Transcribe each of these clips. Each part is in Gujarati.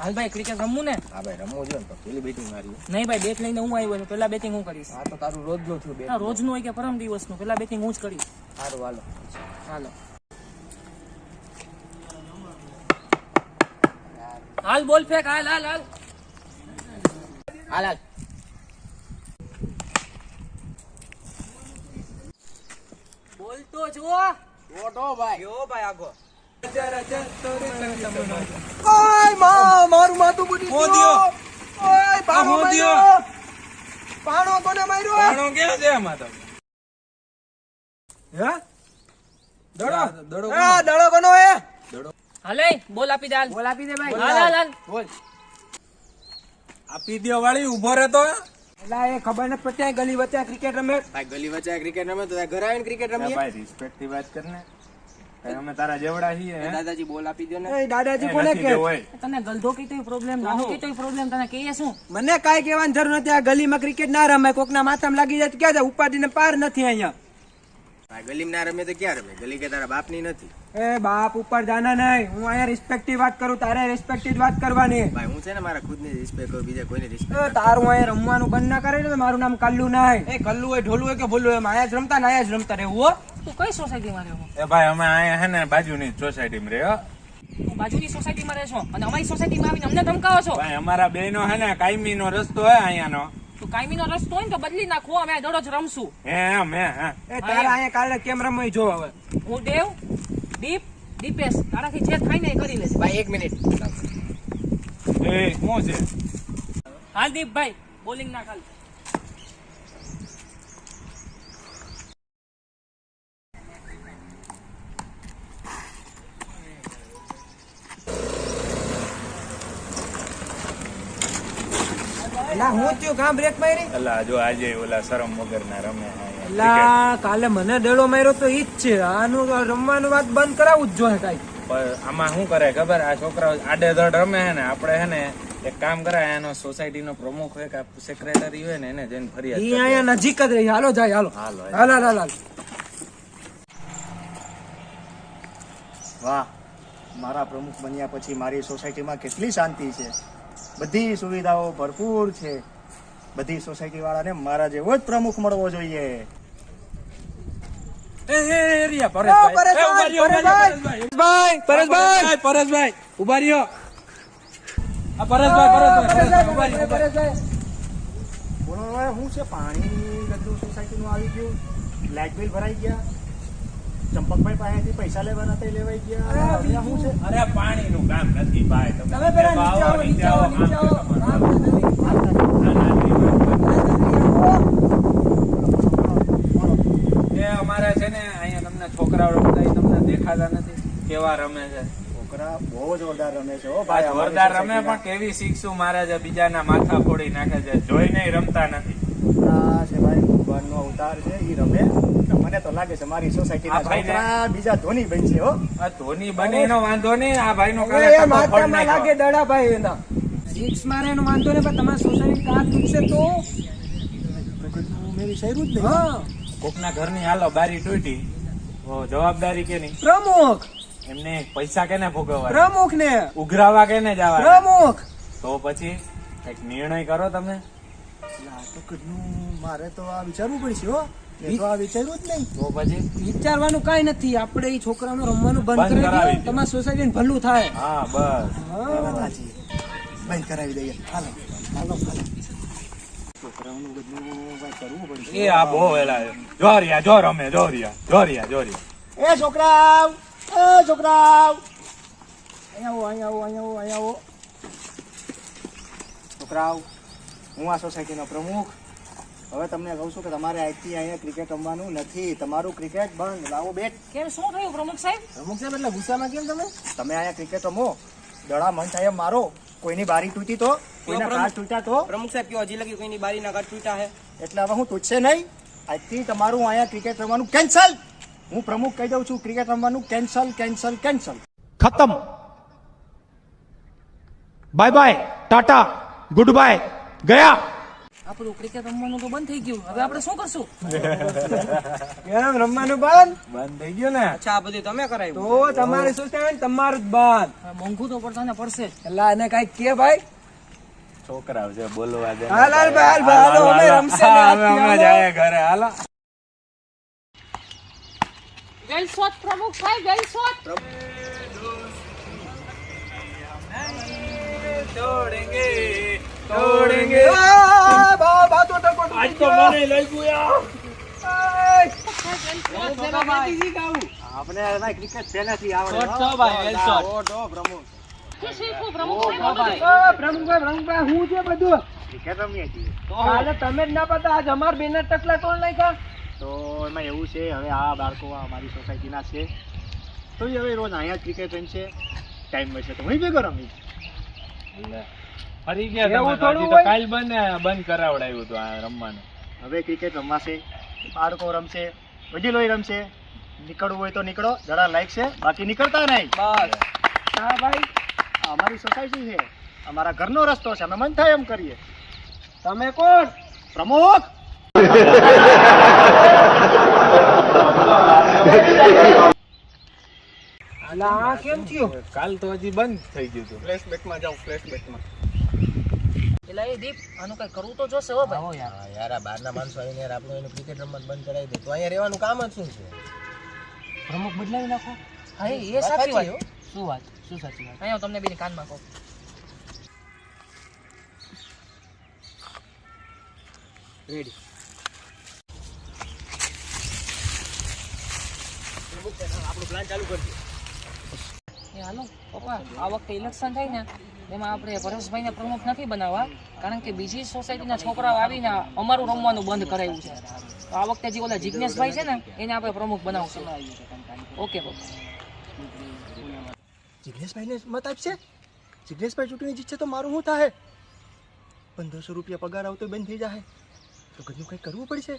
હાલ ભાઈ ક્રિકેટ રમવું ને? હા ભાઈ રમવું જોઈએ ને, પેલી બેટિંગ મારી. નહીં ભાઈ, બેટ લઈને હું આવ્યો છું, પેલા બેટિંગ હું કરીશ. હા તો તારું રોજનું થયું બેટ. રોજનું હોય કે પરમ દિવસનું? પેલા બેટિંગ હું જ કરીશ. સારું હાલો. હાલો હાલ બોલ ફેક, હાલ હાલ હાલ હાલ હાલ. બોલ તો જુઓ. ઓટો ભાઈ. યો ભાઈ આગો. ઓય માં, મારું માથું બુડી ગયું. ઓય પાણો માર્યો. પાણો કોને માર્યો? પાણો ક્યાં છે આમાં તો? હે? દડો હા દડો કોનો હે? હાલે બોલ આપી દે. હાલ બોલ આપી દે ભાઈ. હાલ હાલ હાલ બોલ. આપી દે વાળી ઉભો રહેતો. એલા એ ખબર નથી પડતી ગલી વચ્ચે ક્રિકેટ રમે. ભાઈ ગલી વચ્ચે ક્રિકેટ રમે તો ઘરે આવીને ક્રિકેટ રમીએ. ભાઈ રિસ્પેક્ટ થી વાત કર ને. અમે તારા જેવડા છીએ હે? દાદાજી બોલ આપી દો ને. એ દાદાજી કોને કે? તને ગલધો કીધો પ્રોબ્લેમ, નાનો કીધો પ્રોબ્લેમ, તને કહીએ શું? મને કાઈ કહેવાની જરૂર નથી. આ ગલીમાં ક્રિકેટ ના રમાય, કોકના માથામાં લાગી જાય તો ક્યાં જાય? ઉપાડીને પાર નથી અહીંયા. ભાઈ ગલીમાં ના રમે તો ક્યાં રમે? ગલી કે તારા બાપની નથી. એ બાપ ઉપર જાના નહીં. હું અહીંયા રિસ્પેક્ટથી વાત કરું, તારે રિસ્પેક્ટથી જ વાત કરવાની. ભાઈ હું છે ને મારા ખુદની રિસ્પેક્ટ કરું, બીજા કોઈની રિસ્પેક્ટ. તારું અહીંયા રમવાનું બંધ ના કરે ને, મારું નામ કલ્લુ નહીં. એ કલ્લુ હોય ઢોલું હોય કે ભોલું હોય, અહીંયા જ રમતા ને અહીંયા જ રમતા રહેવું હો. તું કઈ સોસાયટીમાં રહ્યો? એ ભાઈ અમે અહીંયા હે ને બાજુની સોસાયટીમાં રહ્યો. તું બાજુની સોસાયટીમાં રહેશો અને અમારી સોસાયટીમાં આવીને અમને ધમકાવો છો? ભાઈ અમારા બેનો હે ને કાયમીનો રસ્તો હે અહીંયાનો. તો કાયમીનો રસ્તો હોય ને તો બદલી નાખો, અમે દરરોજ રમશું. એમ હે? એ તારા અહીંયા કાલે કેમ રમવી જો હવે. હું દેવ દીપેશ, તારાથી જે થાય ને એ કરી લેજે. ભાઈ 1 મિનિટ. એ શું છે? હાલ દીપભાઈ બોલિંગ ના ખાલ. એલા હું થયું કામ બ્રેક મારી? અલા જો આજે ઓલા શરમ વગરના રમે અહીંયા. એલા કાલે મને દેડો માર્યો તો ઈ જ છે. આનું રમવાનું વાત બંધ કરાવવું જ જોઈએ કાઈ. પણ આમાં શું કરે ખબર? આ છોકરાઓ આડેધડ રમે હે ને, આપણે હે ને એક કામ કરાય, એનો સોસાયટીનો પ્રમુખ હોય કે સેક્રેટરી હોય ને એને જઈને ફરિયાદ ઈ અહીંયા નજીક જ રહી. હાલો જાય હાલો. હાલો. હાલ હાલ હાલ. વાહ, મારા પ્રમુખ બન્યા પછી મારી સોસાયટીમાં કેટલી શાંતિ છે. બધી સુવિધાઓ ભરપૂર છે. બધી સોસાયટી વાળાને મારા જેવો જ પ્રમુખ મળવો જોઈએ. પરેશભાઈ ઉભા રહ્યો. બોલો હવે શું છે? પાણી બધું સોસાયટીનું આવી ગયું, લાઇટ બિલ ભરાઈ ગયા, ચંપકભાઈ પાસેથી પૈસા લેવાના તે લેવાઈ ગયા. હવે શું છે? અરે પાણી નું કામ નથી ભાઈ. તમે પેલા નીચે આવો, નીચે આવો, નીચે આવો. એ અમારે છે ને અહીંયા તમને છોકરાઓ રમતા તમને દેખાતા નથી કેવા રમે છે. છોકરા બહુ જોરદાર રમે છે હો ભાઈ ભાઈ. જોરદાર રમે પણ કેવી શીખશું મારે છે, બીજાના માથા ફોડી નાખે છે, જોઈને રમતા નથી. છોકરા છે ભાઈ, ભગવાનનો અવતાર છે. ઈ રમે. મને તો લાગે છે મારી સોસાયટીના છોકરા બીજા ધોની બનશે હો. આ ધોની બને એનો વાંધો નહીં. આ ભાઈ નો એ માથામાં લાગે દડા ભાઈ એના. સિક્સ મારે એનો વાંધો નહીં, પણ તમારી સોસાયટી કાર તૂટશે તો મેરી શહેરું જ નહીં. હા કોકના ઘરની હાલો બારી તૂટી, જવાબદારી કેની? પ્રમુખ. એમને પૈસા કેને ભોગવવા? પ્રમુખ ને ઉઘરાવા કેને જવા? પ્રમુખ. તો પછી કઈક નિર્ણય કરો તમે. આ તો કેટલું મારે તો આ વિચારવું પડશે હો. મેં તો આ વિચાર્યું જ નહીં. તો પછી વિચારવાનું કઈ નથી. આપણે એ છોકરાનું રમવાનું બંધ બંધ કરાવી કરાવી દો, દો. તમારી સોસાયટી ભલું થાય. હા બસ. હાજી, બંધ કરાવી દઈએ. હાલો હાલો હાલો. છોકરાઓનું બધું ભાઈ કરવું પડશે. એ આ બહુ વેલા જોરિયા જો રમે જોરિયા. એ છોકરાઓ, એ છોકરાઓ, અહીંયા આવો, અહીંયા આવો, અહીંયા આવો, અહીંયા આવો. છોકરાઓ, હું આ સોસાયટીનો પ્રમુખ. હવે તમને કહું છું કે તમારે આજથી અહીંયા ક્રિકેટ રમવાનું નથી. તમારું ક્રિકેટ બંધ. લાવો બેટ. કેમ શું થયું પ્રમુખ સાહેબ? પ્રમુખ સાહેબ એટલે ગુસ્સામાં કેમ તમે? તમે અહીંયા ક્રિકેટ રમો, દડા મન થાય એમ મારો. કોઈની બારી તૂટી તો, કોઈના કાચ તૂટ્યા તો. પ્રમુખ સાહેબ કયો હજી લગી કોઈની બારીના કાચ તૂટ્યા હે? એટલે હવે હું તૂટશે નહીં. આજથી તમારું અહીંયા ક્રિકેટ રમવાનું કેન્સલ. હું પ્રમુખ કહી દઉં છું, ક્રિકેટ રમવાનું કેન્સલ કેન્સલ કેન્સલ. खत्म bye bye tata good bye गया। આપણું ક્રિકેટ રમવાનું તો બંધ થઈ ગયું, હવે આપણે શું કરશું? કેમ રમવાનું બંધ? બંધ થઈ ગયું ને. અચ્છા આ બધું તમે કરાવ્યું તો તમારે શું છે તમારું જ બંધ. હવે મોંઘું તો પડતા ને પડશે જ. એટલે આને કઈક કે ભાઈ. છોકરાઓ છે બોલવા દે. હાલ હાલ ભાઈ, હાલ હાલો, અમે રમશે ને હવે અમે જાય ઘરે હાલો. વેલ શોટ પ્રમુખ ભાઈ, વેલ શોટ. તોડેંગે આ બા તો ટકો આજ તો મને લઈ ગયા. આપણે ભાઈ ક્રિકેટ પહેલેથી આવડે શોટ તો ભાઈ, વેલ શોટ. પ્રમુખ પ્રમુખભાઈ હું છે બધું ક્રિકેટ રમીએ છીએ હાલે તમે જ ના પતા આજ અમાર બેનર ટકલા તોડ નાખ્યા. તો એમાં એવું છે હવે આ બાળકો અમારી સોસાયટીના છે તો એ હવે રોજ અહીંયા જ ક્રિકેટ રમશે ટાઈમ મળશે તો હું ભેગો રમીશ ફરી ગયા એવું તમે તો થોડું હજી તો હોય? કાલ બંધ કરાવડાવ્યું હતું આ રમવાનું. હવે ક્રિકેટ રમાશે બાળકો રમશે વડીલોય રમશે નીકળવું હોય તો નીકળો જરા લાઈક છે બાકી નીકળતા નહીં બસ હા ભાઈ આ અમારી સોસાયટી છે અમારા ઘરનો રસ્તો છે અમે મન થાય એમ કરીએ તમે કોણ? પ્રમુખ અલા આ કેમ થયું? કાલ તો હજી બંધ થઈ ગયું હતું. ફ્લેશબેકમાં જાવ ફ્લેશબેકમાં. એલા એ દીપ, આનું કઈ કરવું તો જોશે હો ભાઈ. યાર આ બહારના માણસો આવીને યાર આપણું એનું ક્રિકેટ રમત બંધ કરાવી દે તો અહીંયા રહેવાનું કામ જ શું છે? પ્રમુખ બદલાવી નાખો. હા એ સાચી વાત. શું વાત? શું સાચી વાત? અહીંયા હું તમને બેની કાનમાં કહું. રેડી. એ હાલો પપ્પા, આ વખતે ઇલેક્શન થાય ને એમાં આપણે પરેશભાઈને પ્રમુખ નથી બનાવવા, કારણ કે બીજી સોસાયટીના છોકરાઓ આવીને અમારું રમવાનું બંધ કરાવ્યું છે. તો આ વખતે જે ઓલા જિજ્ઞેશભાઈ છે ને એને આપણે પ્રમુખ બનાવશું. ઓકે પપ્પા. જિગ્નેશભાઈને મત આપશે જિગ્નેશભાઈ ચૂંટણી જીતશે તો મારું શું થાય 1500 રૂપિયા પગાર આવતો બંધ થઈ જાય તો ઘરનું કંઈક કરવું પડશે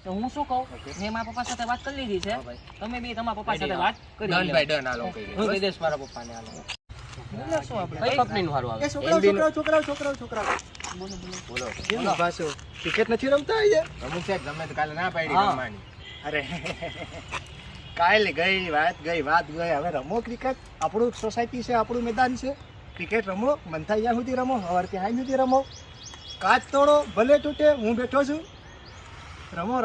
તો હું શું કહું, મેં મારા પપ્પા સાથે વાત કરી લીધી છે, તમે બી તમારા પપ્પા સાથે વાત કરી ડન લો. ભાઈ ડન હાલો કહી દે. હું કહી દઈશ મારા પપ્પાને હાલો. બોલો શું આપણે? કઈ કંપનીનું સારું આવે? એ છોકરાઓ કેમ ઊભા છો? ક્રિકેટ નથી રમતા અહીંયા પ્રમુખ સાહેબ તમે તો કાલે ના પાડી હા. રમવાની. અરે કાલ ગઈ વાત ગઈ હવે રમો ક્રિકેટ આપણું સોસાયટી છે આપણું મેદાન છે ક્રિકેટ રમો મન થાય ત્યાં સુધી રમો સવારથી હાઈ સુધી રમો કાચ તોડો ભલે તૂટે હું બેઠો છું રમો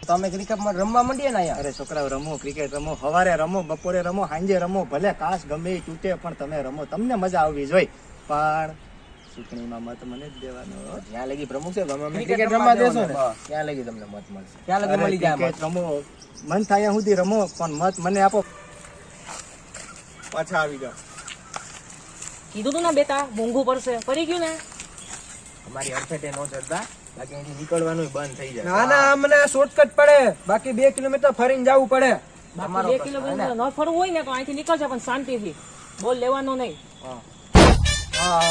તમે ક્રિકેટમાં રમવા માંડીએ ને અહીંયા અરે છોકરાઓ રમો ક્રિકેટ રમો સવારે રમો બપોરે રમો સાંજે રમો ભલે કાચ ગમે એ તૂટે પણ તમે રમો તમને મજા આવવી જોઈએ પણ ચૂંટણીમાં મત મને જ દેવાનો ત્યાં લગી પ્રમુખ સાહેબ અમે ક્રિકેટ રમવા દેશો ને ત્યાં લગી તમને મત મળશે. ક્યાં લગે મળી જાય ક્રિકેટ રમો મન થાય ત્યાં સુધી રમો પણ મત મને આપો પાછા આવી જાવ. કીધું તું ને બેટા મોંઘું પડશે, પડી ગયું ને. અમારી અડફેટે નો ચડતા બાકી અહીંથી નીકળવાનું બંધ થઈ જાય. ના ના અમને શોર્ટકટ પડે બાકી 2 કિલોમીટર ફરીને જવું પડે. બાકી 2 કિલોમીટર ન ફરવું હોય ને તો અહીંથી નીકળશે પણ શાંતિથી, બોલ લેવાનો નહીં. હા